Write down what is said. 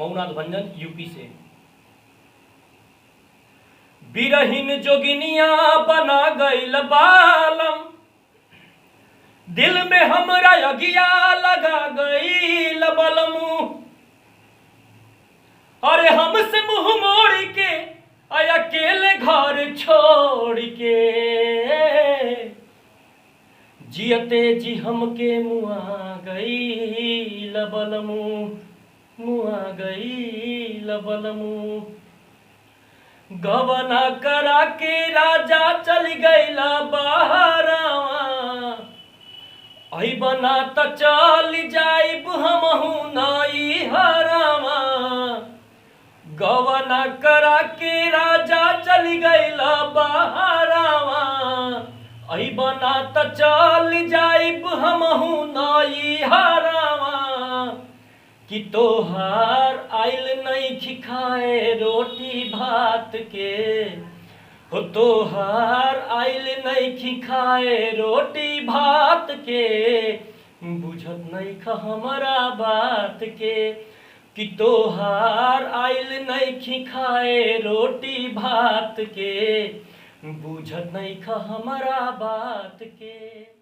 Maunath भंजन UP से। बिरहीन जोगिनिया बना गईल बालम, दिल में हमरा अगिया लगा गईल बलमू। अरे हमसे मुंह मोड़ के अकेले घर छोड़ के, जियते जी हमके मुआ गईल बलमू, मुआ गईल बलमू। गवना करा के राजा चल गईला बहरावा, आई बना त चल जाइब हमहू नाई हरावा। गवना करा के राजा चल गईला बहरावा, आई बना त चल जाइब हमहू नाई हरावा। कि तोहार आइल नहीं खाए रोटी भात के, हो तोहार आइल नहीं खाए रोटी भात के, बुझत नहीं खा हमारा बात के। कि तोहार आइल नहीं खाए रोटी भात के, बुझत नहीं खा हमारा बात के।